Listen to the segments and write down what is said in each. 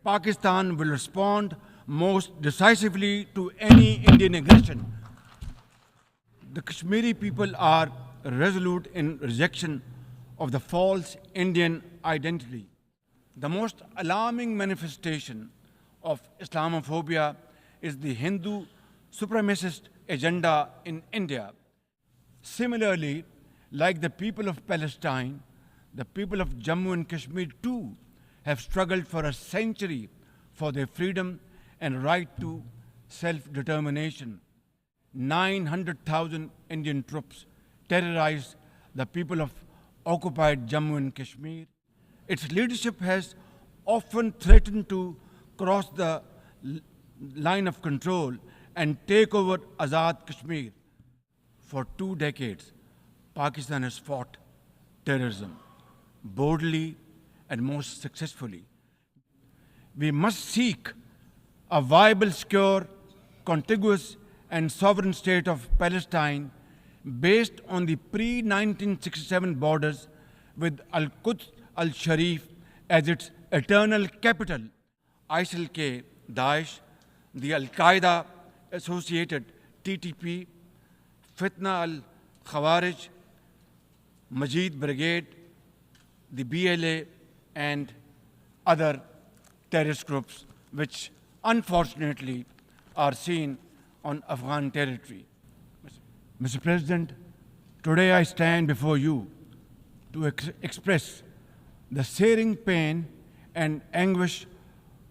Pakistan will respond most decisively to any Indian aggression. The Kashmiri people are resolute in rejection of the false Indian identity. The most alarming manifestation of Islamophobia is the Hindu supremacist agenda in India. Similarly, like the people of Palestine, the people of Jammu and Kashmir too have struggled for a century for their freedom and right to self-determination. 900,000 Indian troops terrorized the people of occupied Jammu and Kashmir. Its leadership has often threatened to cross the line of control and take over Azad Kashmir. For 2 decades, Pakistan has fought terrorism boldly and most successfully. We must seek a viable, secure, contiguous and sovereign state of Palestine based on the pre-1967 borders with Al-Quds al-Sharif as its eternal capital. ISIL-K, Daesh, the Al-Qaeda associated TTP, Fitna al-Khawarij, Majid Brigade, the BLA and other terrorist groups which unfortunately are seen on Afghan territory. Mr. President, today I stand before you to express the searing pain and anguish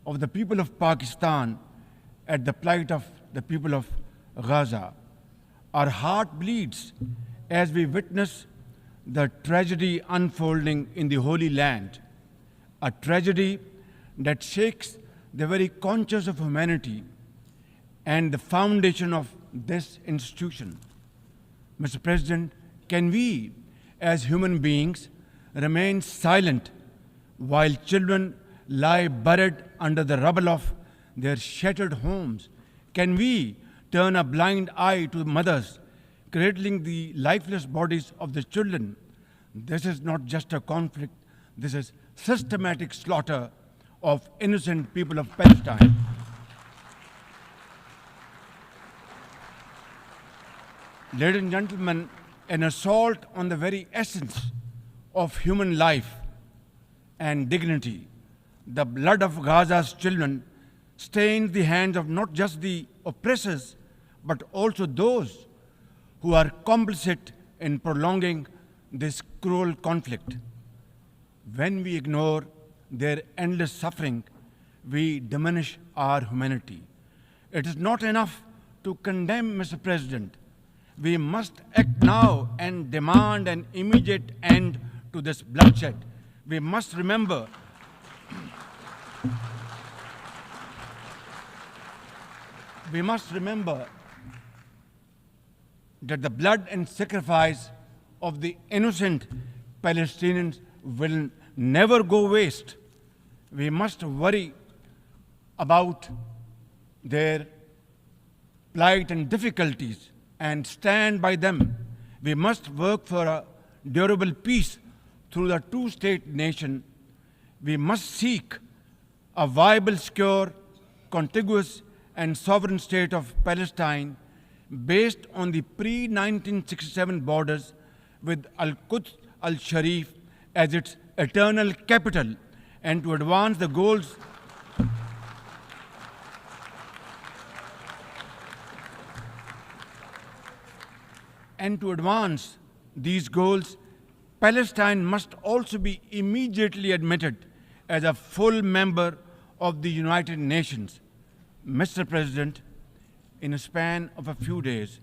of the people of Pakistan at the plight of the people of Gaza. Our heart bleeds as we witness the tragedy unfolding in the Holy Land, a tragedy that shakes the very conscience of humanity and the foundation of this institution. Mr. President, can we, as human beings, remain silent while children lie buried under the rubble of their shattered homes? Can we turn a blind eye to mothers cradling the lifeless bodies of the children? This is not just a conflict, this is systematic slaughter of innocent people of Palestine. Ladies and gentlemen, an assault on the very essence of human life and dignity. The blood of Gaza's children stains the hands of not just the oppressors, but also those who are complicit in prolonging this cruel conflict. When we ignore their endless suffering, we diminish our humanity. It is not enough to condemn, Mr. President. We must act now and demand an immediate end to this bloodshed. We must remember that the blood and sacrifice of the innocent Palestinians will never go waste. We must worry about their plight and difficulties and stand by them. We must work for a durable peace through the two-state nation. We must seek a viable, secure, contiguous and sovereign state of Palestine based on the pre-1967 borders with Al-Quds al-Sharif as its eternal capital, and to advance the goals these goals, Palestine must also be immediately admitted as a full member of the United Nations. Mr. President, in a span of a few days,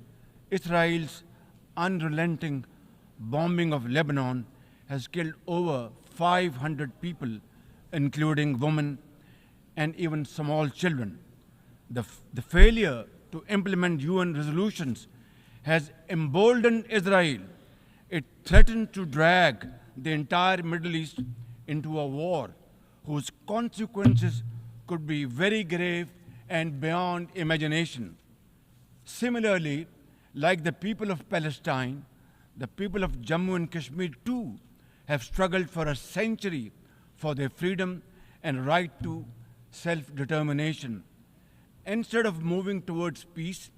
Israel's unrelenting bombing of Lebanon has killed over 500 people, including women and even small children. The failure to implement UN resolutions has emboldened Israel. It threatened to drag the entire Middle East into a war whose consequences could be very grave and beyond imagination. Similarly, like the people of Palestine, the people of Jammu and Kashmir too have struggled for a century for their freedom and right to self-determination. Instead of moving towards peace,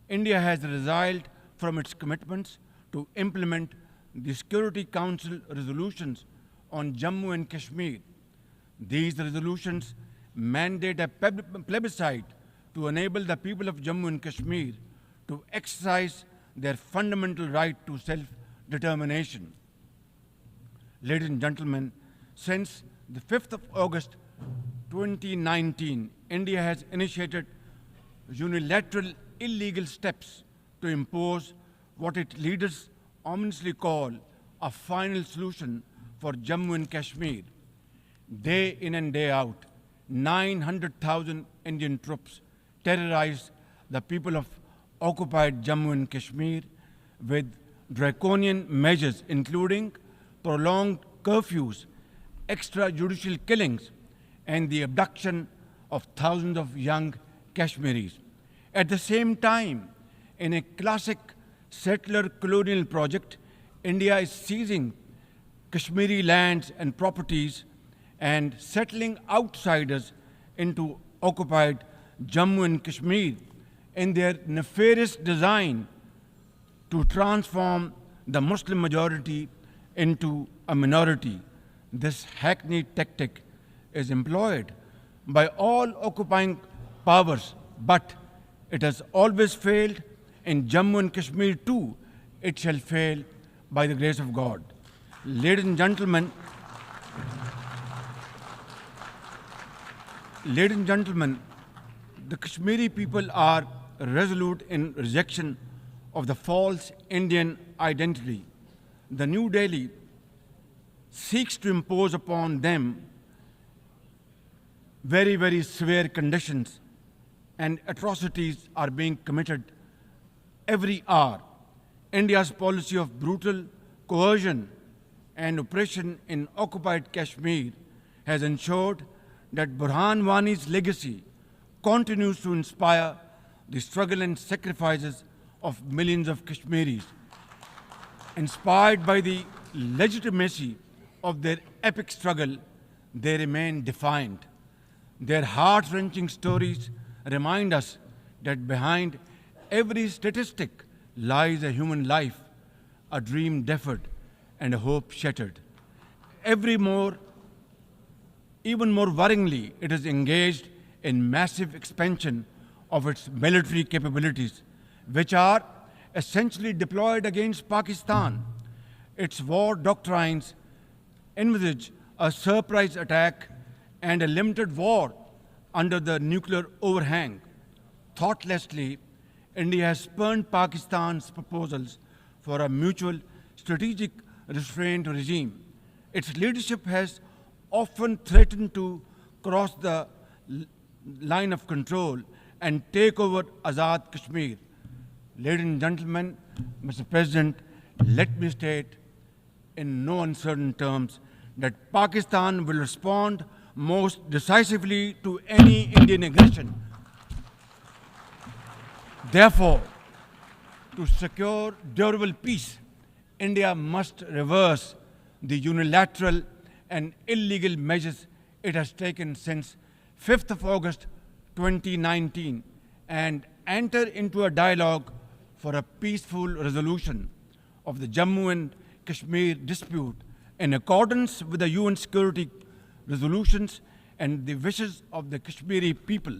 India has resiled from its commitments to implement the Security Council resolutions on Jammu and Kashmir. These resolutions mandate a plebiscite to enable the people of Jammu and Kashmir to exercise their fundamental right to self-determination. Ladies and gentlemen, since the 5th of August 2019, India has initiated unilateral illegal steps to impose what its leaders ominously call a final solution for Jammu and Kashmir. Day in and day out, 900,000 Indian troops terrorize the people of occupied Jammu and Kashmir with draconian measures including prolonged curfews, extrajudicial killings, and the abduction of thousands of young Kashmiris. At the same time, in a classic settler colonial project, India is seizing Kashmiri lands and properties and settling outsiders into occupied Jammu and Kashmir in their nefarious design to transform the Muslim majority into a minority. This hackneyed tactic is employed by all occupying powers, but it has always failed. In Jammu and Kashmir too, it shall fail by the grace of God. Ladies and gentlemen, the Kashmiri people are resolute in rejection of the false Indian identity. The New Delhi seeks to impose upon them very, very severe conditions, and atrocities are being committed every hour. India's policy of brutal coercion and oppression in occupied Kashmir has ensured that Burhan Wani's legacy continues to inspire the struggle and sacrifices of millions of Kashmiris. Inspired by the legitimacy of their epic struggle, they remain defiant. Their heart-wrenching stories remind us that behind every statistic lies a human life, a dream deferred, and a hope shattered. Even more worryingly, it is engaged in massive expansion of its military capabilities, which are essentially deployed against Pakistan. Its war doctrines envisage a surprise attack and a limited war under the nuclear overhang. Thoughtlessly, India has spurned Pakistan's proposals for a mutual strategic restraint regime. Its leadership has often threatened to cross the line of control and take over Azad Kashmir. Ladies and gentlemen, Mr. President, let me state in no uncertain terms that Pakistan will respond most decisively to any Indian aggression. Therefore, to secure durable peace, India must reverse the unilateral and illegal measures it has taken since 5th of August 2019 and enter into a dialogue for a peaceful resolution of the Jammu and Kashmir dispute in accordance with the UN security resolutions and the wishes of the Kashmiri people.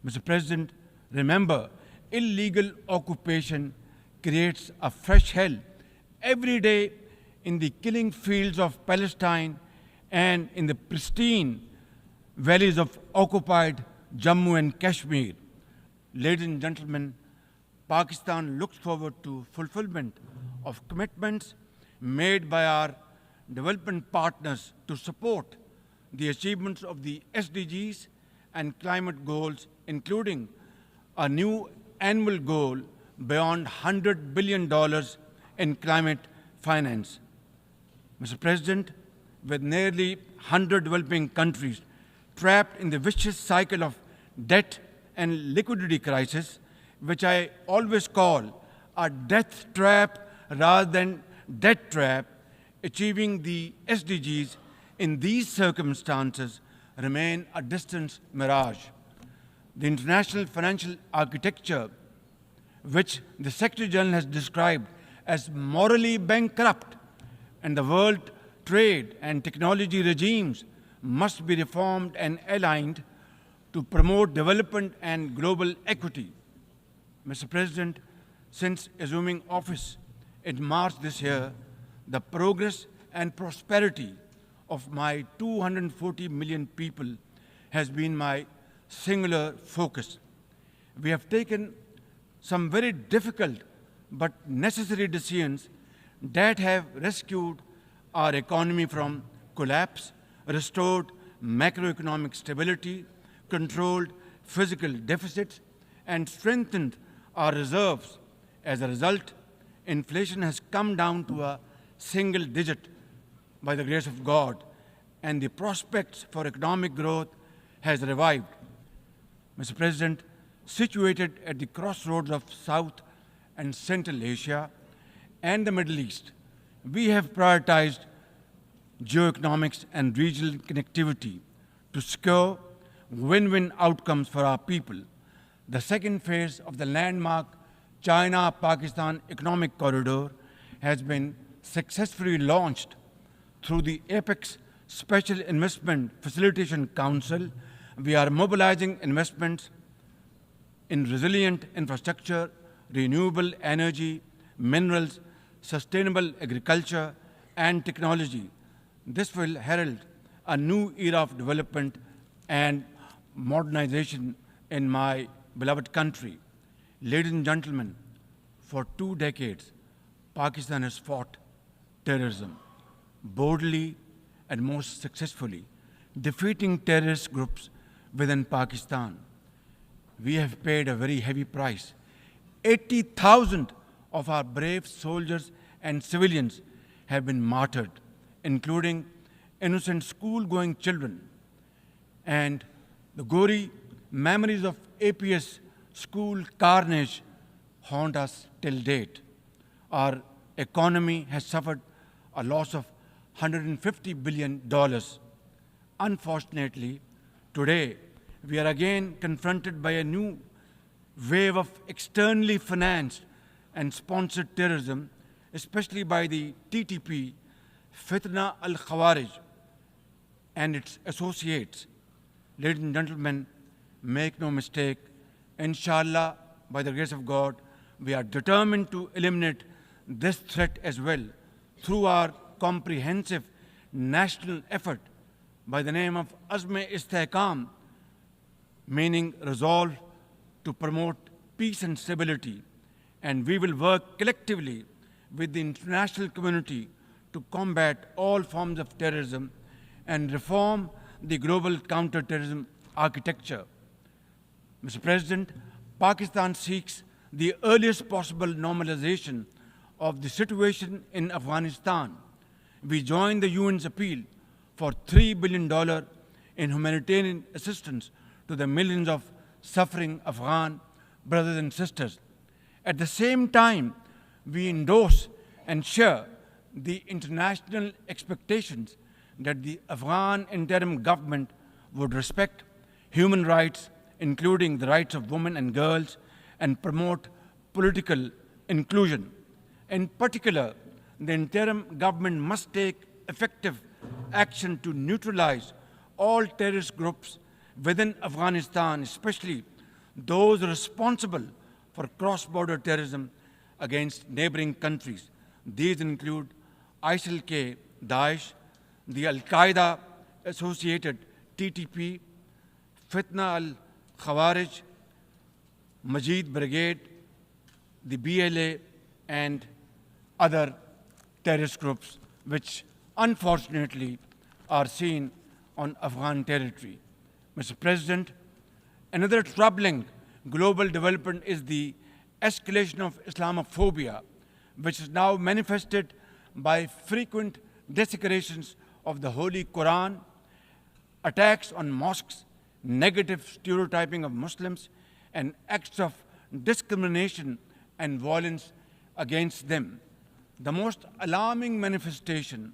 Mr. President, remember, illegal occupation creates a fresh hell every day in the killing fields of Palestine and in the pristine valleys of occupied Jammu and Kashmir. Ladies and gentlemen, Pakistan looks forward to fulfillment of commitments made by our development partners to support the achievements of the SDGs and climate goals, including a new annual goal beyond $100 billion in climate finance. Mr. President, with nearly 100 developing countries trapped in the vicious cycle of debt and liquidity crisis, which I always call a death trap rather than debt trap, achieving the SDGs in these circumstances remain a distant mirage. The international financial architecture, which the Secretary General has described as morally bankrupt, and the world trade and technology regimes must be reformed and aligned to promote development and global equity. Mr. President, since assuming office in March this year, the progress and prosperity of my 240 million people has been my singular focus. We have taken some very difficult but necessary decisions that have rescued our economy from collapse, restored macroeconomic stability, controlled physical deficits, and strengthened our reserves. As a result, inflation has come down to a single digit by the grace of God, and the prospects for economic growth has revived. Mr. President, situated at the crossroads of South and Central Asia and the Middle East, we have prioritized geoeconomics and regional connectivity to secure win-win outcomes for our people. The second phase of the landmark China-Pakistan Economic Corridor has been successfully launched through the APEX Special Investment Facilitation Council. We are mobilizing investments in resilient infrastructure, renewable energy, minerals, sustainable agriculture, and technology. This will herald a new era of development and modernization in my beloved country. Ladies and gentlemen, for 2 decades, Pakistan has fought terrorism boldly and most successfully, defeating terrorist groups within Pakistan. We have paid a very heavy price. 80,000 of our brave soldiers and civilians have been martyred, including innocent school-going children. And the gory memories of APS school carnage haunt us till date. Our economy has suffered a loss of $150 billion. Unfortunately, today we are again confronted by a new wave of externally financed and sponsored terrorism, especially by the TTP, Fitna al-Khawarij, and its associates. Ladies and gentlemen, make no mistake, inshallah, by the grace of God, we are determined to eliminate this threat as well through our comprehensive national effort by the name of Azm-e-Istehkam, meaning resolve to promote peace and stability. And we will work collectively with the international community to combat all forms of terrorism and reform the global counterterrorism architecture. Mr. President, Pakistan seeks the earliest possible normalization of the situation in Afghanistan. We join the UN's appeal for $3 billion in humanitarian assistance to the millions of suffering Afghan brothers and sisters. At the same time, we endorse and share the international expectations that the Afghan interim government would respect human rights, including the rights of women and girls, and promote political inclusion. In particular, the interim government must take effective action to neutralize all terrorist groups within Afghanistan, especially those responsible for cross-border terrorism against neighboring countries. These include ISIL-K, Daesh, the Al-Qaeda-associated TTP, Fitna al-Khawarij, Majid Brigade, the BLA, and other terrorist groups which unfortunately are seen on Afghan territory. Mr. President, another troubling global development is the escalation of Islamophobia, which is now manifested by frequent desecrations of the Holy Quran, attacks on mosques, negative stereotyping of Muslims, and acts of discrimination and violence against them. The most alarming manifestation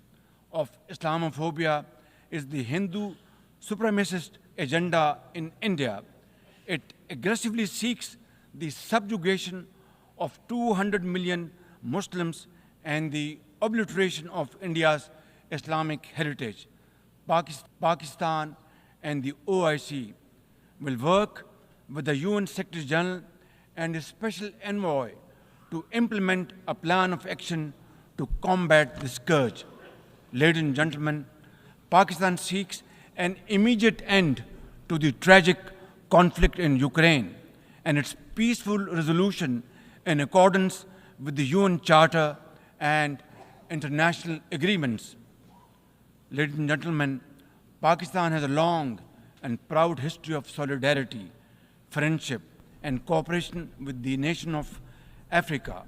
of Islamophobia is the Hindu supremacist agenda in India. It aggressively seeks the subjugation of 200 million Muslims and the obliteration of India's Islamic heritage. Pakistan and the OIC will work with the UN Secretary General and the Special Envoy to implement a plan of action to combat this scourge. Ladies and gentlemen, Pakistan seeks an immediate end to the tragic conflict in Ukraine and its peaceful resolution in accordance with the UN Charter and international agreements. Ladies and gentlemen, Pakistan has a long and proud history of solidarity, friendship, and cooperation with the nation of Africa.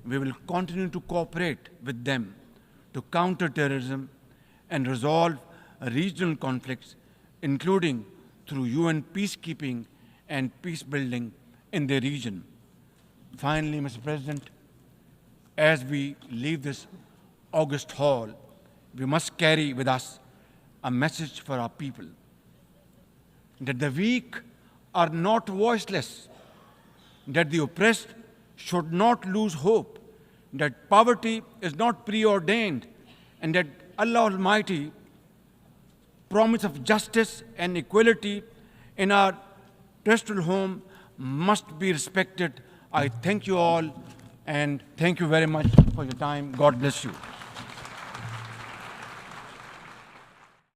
We will continue to cooperate with them to counter terrorism and resolve regional conflicts, including through UN peacekeeping and peace building in the region. Finally, Mr. President, as we leave this august hall, we must carry with us a message for our people that the weak are not voiceless, that the oppressed should not lose hope, that poverty is not preordained, and that Allah Almighty promise of justice and equality in our terrestrial home must be respected. I thank you all and thank you very much for your time. God bless you.